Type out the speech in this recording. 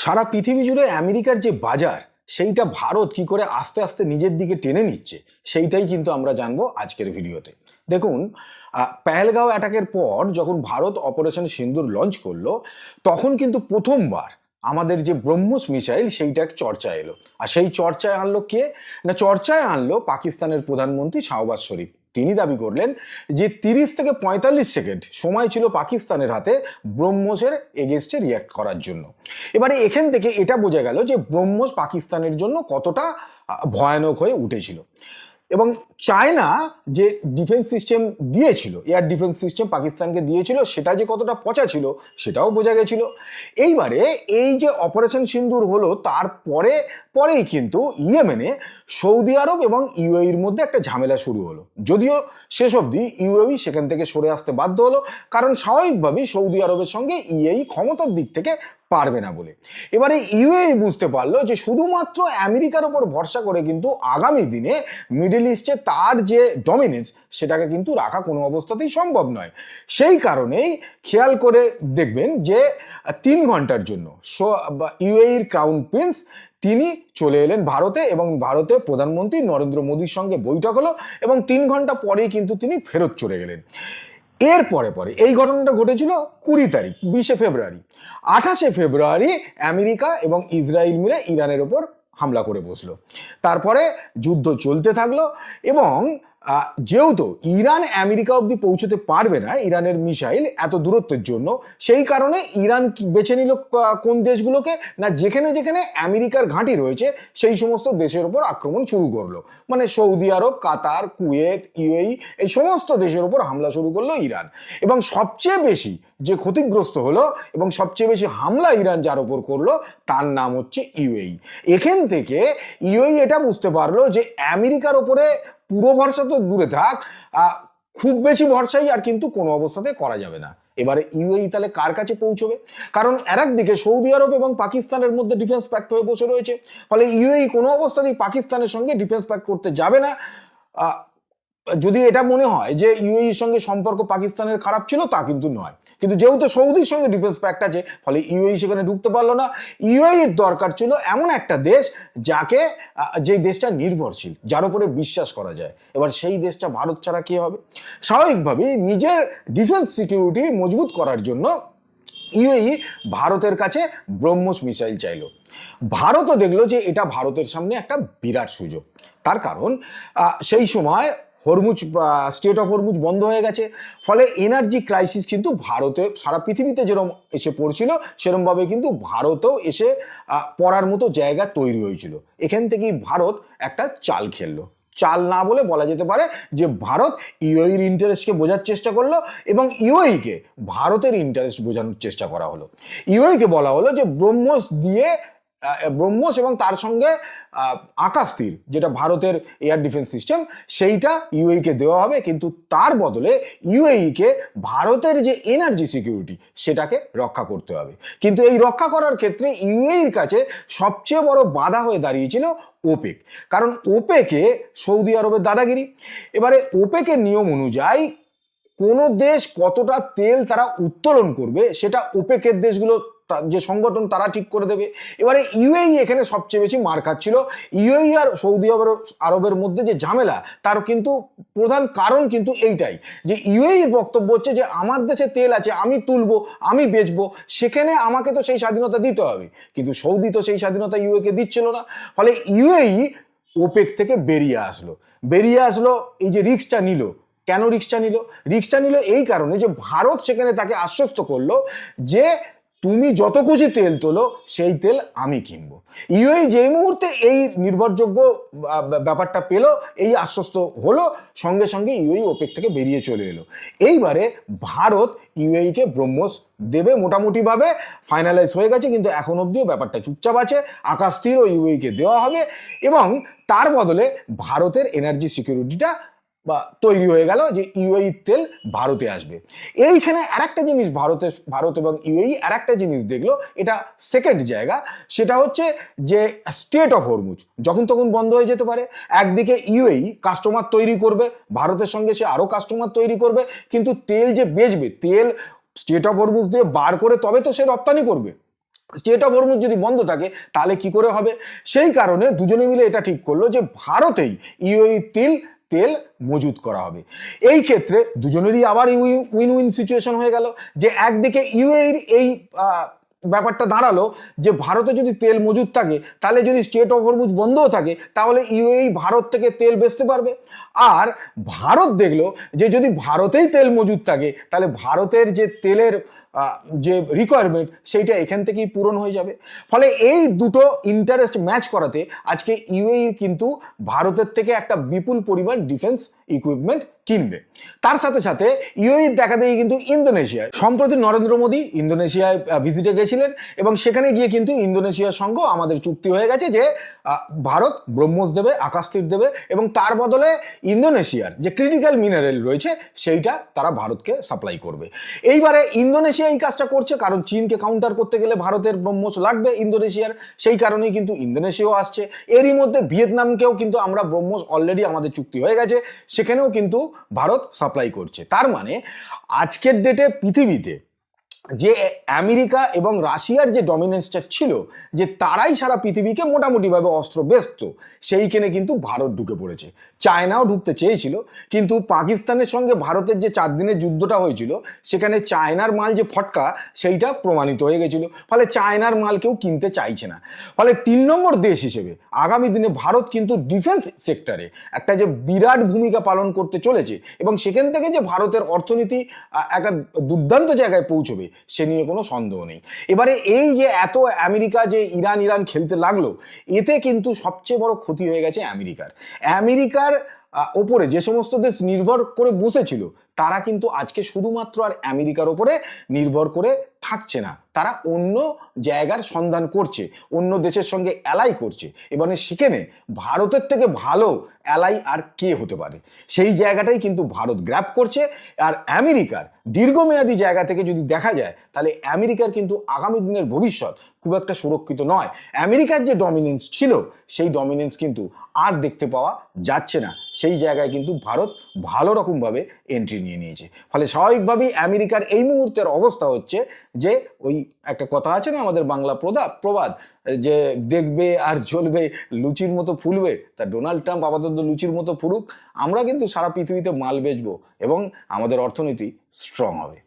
সারা পৃথিবী জুড়ে আমেরিকার যে বাজার সেইটা ভারত কি করে আস্তে আস্তে নিজের দিকে টেনে নিচ্ছে সেইটাই কিন্তু আমরা জানবো আজকের ভিডিওতে। দেখুন, পেহেলগাঁও অ্যাটাকের পর যখন ভারত অপারেশন সিন্দুর লঞ্চ করলো তখন কিন্তু প্রথমবার আমাদের যে ব্রহ্মোস মিসাইল সেইটা চর্চা এলো। আর সেই চর্চায় আনলো কে না, চর্চায় আনলো পাকিস্তানের প্রধানমন্ত্রী শাহবাজ শরীফ। তিনি দাবি করলেন যে 30 থেকে 45 সেকেন্ড সময় ছিল পাকিস্তানের হাতে ব্রহ্মোসের এগেনস্টে রিয়াক্ট করার জন্য। এবারে এখান থেকে এটা বোঝা গেল যে ব্রহ্মোস পাকিস্তানের জন্য কতটা ভয়ানক হয়ে উঠেছিল। এবং চায়না যে ডিফেন্স সিস্টেম দিয়েছিল, এয়ার ডিফেন্স সিস্টেম পাকিস্তানকে দিয়েছিল, সেটা যে কতটা পচা ছিল সেটাও বোঝা গেছিল। এইবারে এই যে অপারেশন সিন্দুর হলো পরেই কিন্তু ইয়েমেনে সৌদি আরব এবং ইউএইর মধ্যে একটা ঝামেলা শুরু হলো। যদিও শেষ অবধি ইউএই সেখান থেকে সরে আসতে বাধ্য হলো, কারণ স্বাভাবিকভাবেই সৌদি আরবের সঙ্গে ইউএই ক্ষমতার দিক থেকে পারবে না বলে। এবারে ইউএই বুঝতে পারলো যে শুধুমাত্র আমেরিকার ওপর ভরসা করে কিন্তু আগামী দিনে মিডল ইস্টে তার যে ডমিনেন্স সেটাকে কিন্তু রাখা কোনো অবস্থাতেই সম্ভব নয়। সেই কারণেই খেয়াল করে দেখবেন যে 3 ঘন্টার জন্য ইউএইর ক্রাউন প্রিন্স তিনি চলে এলেন ভারতে, এবং ভারতে প্রধানমন্ত্রী নরেন্দ্র মোদীর সঙ্গে বৈঠক হলো এবং 3 ঘন্টা পরেই কিন্তু তিনি ফেরত চলে গেলেন। এর পরে এই ঘটনাটা ঘটেছিল 20 তারিখ, 20 ফেব্রুয়ারি। 28 ফেব্রুয়ারি আমেরিকা এবং ইসরায়েল মিলে ইরানের ওপর হামলা করে বসলো। তারপরে যুদ্ধ চলতে থাকলো এবং যেহেতু ইরান আমেরিকা অবধি পৌঁছতে পারবে না ইরানের মিসাইল এত দূরত্বের জন্য, সেই কারণে ইরান বেছে নিল কোন দেশগুলোকে না, যেখানে যেখানে আমেরিকার ঘাঁটি রয়েছে সেই সমস্ত দেশের উপর আক্রমণ শুরু করলো। মানে সৌদি আরব, কাতার, কুয়েত, ইউএই, এই সমস্ত দেশের উপর হামলা শুরু করলো ইরান। এবং সবচেয়ে বেশি যে ক্ষতিগ্রস্ত হলো এবং সবচেয়ে বেশি হামলা ইরান যার উপর করলো তার নাম হচ্ছে ইউএই। এখান থেকে ইউএই এটা বুঝতে পারলো যে আমেরিকার ওপরে পুরো ভরসা তো দূরে থাক, খুব বেশি ভরসাই আর কিন্তু কোনো অবস্থাতে করা যাবে না। এবারে ইউএই তাহলে কার কাছে পৌঁছবে? কারণ একদিকে সৌদি আরব এবং পাকিস্তানের মধ্যে ডিফেন্স প্যাক্ট হয়ে বসে রয়েছে, ফলে ইউএই কোনো অবস্থাতেই পাকিস্তানের সঙ্গে ডিফেন্স প্যাক্ট করতে যাবে না। যদি এটা মনে হয় যে ইউএইর সঙ্গে সম্পর্ক পাকিস্তানের খারাপ ছিল, তা কিন্তু নয়। কিন্তু যেহেতু সৌদির সঙ্গে ডিফেন্স প্যাক্ট আছে, ফলে ইউএই সেখানে ঢুকতে পারলো না। ইউএইর দরকার ছিল এমন একটা দেশ যে দেশটা নির্ভরশীল, যার উপরে বিশ্বাস করা যায়। এবার সেই দেশটা ভারত ছাড়া কে হবে? স্বাভাবিকভাবেই নিজের ডিফেন্স সিকিউরিটি মজবুত করার জন্য ইউএই ভারতের কাছে ব্রহ্মোস মিসাইল চাইলো। ভারতও দেখলো যে এটা ভারতের সামনে একটা বিরাট সুযোগ। তার কারণ সেই সময় স্টেট অফ হরমুজ বন্ধ হয়ে গেছে, ফলে এনার্জি ক্রাইসিস কিন্তু ভারতে সারা পৃথিবীতে যেরকম এসে পড়ছিল সেরকমভাবে কিন্তু ভারতেও এসে পড়ার মতো জায়গা তৈরি হয়েছিল। এখান থেকেই ভারত একটা চাল খেললো। চাল না বলে বলা যেতে পারে যে ভারত ইউএইর ইন্টারেস্টকে বোঝার চেষ্টা করলো এবং ইউএইকে ভারতের ইন্টারেস্ট বোঝানোর চেষ্টা করা হলো। ইউএইকে বলা হলো যে ব্রহ্মোস এবং তার সঙ্গে আকাশ তীর, যেটা ভারতের এয়ার ডিফেন্স সিস্টেম, সেইটা ইউএইকে দেওয়া হবে, কিন্তু তার বদলে ইউএইকে ভারতের যে এনার্জি সিকিউরিটি সেটাকে রক্ষা করতে হবে। কিন্তু এই রক্ষা করার ক্ষেত্রে ইউএইর কাছে সবচেয়ে বড় বাধা হয়ে দাঁড়িয়েছিল ওপেক, কারণ ওপেকে সৌদি আরবের দাদাগিরি। এবারে ওপেকের নিয়ম অনুযায়ী কোনো দেশ কতটা তেল তারা উত্তোলন করবে সেটা ওপেকের দেশগুলো যে সংগঠন তারা ঠিক করে দেবে। এবারে ইউএই এখানে সবচেয়ে বেশি মার খাচ্ছিল। ইউএই আর সৌদি আরবের মধ্যে যে ঝামেলা, তার কিন্তু প্রধান কারণ কিন্তু এইটাই যে ইউএইর বক্তব্য হচ্ছে যে আমার দেশে তেল আছে, আমি তুলবো, আমি বেচবো, সেখানে আমাকে তো সেই স্বাধীনতা দিতে হবে। কিন্তু সৌদি তো সেই স্বাধীনতা ইউএকে দিচ্ছিল না। ফলে ইউএই ওপেক থেকে বেরিয়ে আসলো। এই যে রিস্কটা নিল, কেন রিস্কটা নিল এই কারণে যে ভারত সেখানে তাকে আশ্বস্ত করলো যে তুমি যত খুশি তেল তোলো, সেই তেল আমি কিনবো। ইউএই যেই মুহূর্তে এই নির্ভরযোগ্য ব্যাপারটা পেল, এই আশ্বস্ত হলো, সঙ্গে সঙ্গে ইউএই ওপেক থেকে বেরিয়ে চলে এলো। এইবারে ভারত ইউএইকে ব্রহ্মোস দেবে, মোটামুটিভাবে ফাইনালাইজ হয়ে গেছে, কিন্তু এখন অবধিও ব্যাপারটা চুপচাপ আছে। আকাশ তীরও ইউএইকে দেওয়া হবে এবং তার বদলে ভারতের এনার্জি সিকিউরিটিটা তৈরি হয়ে গেল যে ইউএই তেল ভারতে আসবে। এইখানে আরেকটা জিনিস ভারত এবং ইউএই আরেকটা জিনিস দেখলো, এটা সেকেন্ড জায়গা, সেটা হচ্ছে যে স্টেট অফ হরমুজ যখন তখন বন্ধ হয়ে যেতে পারে। একদিকে ইউএই কাস্টমার তৈরি করবে, ভারতের সঙ্গে সে আরো কাস্টমার তৈরি করবে, কিন্তু তেল যে বেচবে, তেল স্টেট অফ হরমুজ দিয়ে বার করে তবে তো সে রপ্তানি করবে। স্টেট অফ হরমুজ যদি বন্ধ থাকে তাহলে কি করে হবে? সেই কারণে দুজনে মিলে এটা ঠিক করলো যে ভারতেই ইউএই তেল মজুত করা হবে। এই ক্ষেত্রে দুজনেরই আবার উইন উইন সিচুয়েশন হয়ে গেল, যে একদিকে ইউএইর এই ব্যাপারটা দাঁড়ালো যে ভারতে যদি তেল মজুদ থাকে, তাহলে যদি স্টেট অফ হরমুজ বন্ধও থাকে তাহলে ইউএই ভারত থেকে তেল বেচতে পারবে। আর ভারত দেখলো যে যদি ভারতেই তেল মজুদ থাকে তাহলে ভারতের যে তেলের যে রিকোয়ারমেন্ট সেইটা এখান থেকেই পূরণ হয়ে যাবে। ফলে এই দুটো ইন্টারেস্ট ম্যাচ করাতে আজকে ইউএই কিন্তু ভারতের থেকে একটা বিপুল পরিমাণ ডিফেন্স ইকুইপমেন্ট কিনবে। তার সাথে সাথে ইউএই দেখা দেখি কিন্তু ইন্দোনেশিয়ায় সম্প্রতি নরেন্দ্র মোদী ইন্দোনেশিয়ায় ভিজিটে গেছিলেন এবং সেখানে গিয়ে কিন্তু ইন্দোনেশিয়ার সঙ্গে আমাদের চুক্তি হয়ে গেছে যে ভারত ব্রহ্মোস দেবে, আকাশতীর দেবে এবং তার বদলে ইন্দোনেশিয়ার যে ক্রিটিক্যাল মিনারেল রয়েছে সেইটা তারা ভারতকে সাপ্লাই করবে। এইবারে ইন্দোনেশিয়া এই কাজটা করছে কারণ চীনকে কাউন্টার করতে গেলে ভারতের ব্রহ্মোস লাগবে ইন্দোনেশিয়ার, সেই কারণেই কিন্তু ইন্দোনেশিয়াও আসছে। এরই মধ্যে ভিয়েতনামকেও কিন্তু আমরা ব্রহ্মোস অলরেডি আমাদের চুক্তি হয়ে গেছে, সেখানেও কিন্তু ভারত সাপ্লাই করছে। তার মানে আজকের ডেটে পৃথিবীতে যে আমেরিকা এবং রাশিয়ার যে ডমিনেন্সটা ছিল, যে তারাই সারা পৃথিবীকে মোটামুটিভাবে অস্ত্র বেচত, সেইখানে কিন্তু ভারত ঢুকে পড়েছে। চায়নাও ঢুকতে চেয়েছিল, কিন্তু পাকিস্তানের সঙ্গে ভারতের যে 4 দিনের যুদ্ধটা হয়েছিল সেখানে চায়নার মাল যে ফটকা সেইটা প্রমাণিত হয়ে গেছিল। ফলে চায়নার মাল কেউ কিনতে চাইছে না। ফলে 3 নম্বর দেশ হিসেবে আগামী দিনে ভারত কিন্তু ডিফেন্স সেক্টরে একটা যে বিরাট ভূমিকা পালন করতে চলেছে এবং সেখান থেকে যে ভারতের অর্থনীতি একটা দুর্দান্ত জায়গায় পৌঁছবে সে নিয়ে কোনো সন্দেহ নেই। এবারে এই যে এত আমেরিকা যে ইরান খেলতে লাগলো, এতে কিন্তু সবচেয়ে বড় ক্ষতি হয়ে গেছে আমেরিকার ওপরে যে সমস্ত দেশ নির্ভর করে বসেছিল তারা কিন্তু আজকে শুধুমাত্র আর আমেরিকার ওপরে নির্ভর করে থাকছে না, তারা অন্য জায়গার সন্ধান করছে, অন্য দেশের সঙ্গে অ্যালাই করছে। এবারে সেখানে ভারতের থেকে ভালো অ্যালাই আর কে হতে পারে, সেই জায়গাটাই কিন্তু ভারত গ্র্যাব করছে। আর আমেরিকার দীর্ঘমেয়াদী জায়গা থেকে যদি দেখা যায় তাহলে আমেরিকার কিন্তু আগামী দিনের ভবিষ্যৎ খুব একটা সুরক্ষিত নয়। আমেরিকার যে ডমিনেন্স ছিল সেই ডমিনেন্স কিন্তু আর দেখতে পাওয়া যাচ্ছে না, সেই জায়গায় কিন্তু ভারত ভালো রকমভাবে এন্ট্রি নিয়ে নিয়েছে। ফলে স্বাভাবিকভাবেই আমেরিকার এই মুহূর্তের অবস্থা হচ্ছে যে ওই একটা কথা আছে না আমাদের বাংলা প্রবাদ, যে দেখবে আর চলবে লুচির মতো ফুলবে, তা ডোনাল্ড ট্রাম্প আপাতত লুচির মতো ফুলুক, আমরা কিন্তু সারা পৃথিবীতে মাল বেচবো এবং আমাদের অর্থনীতি স্ট্রং হবে।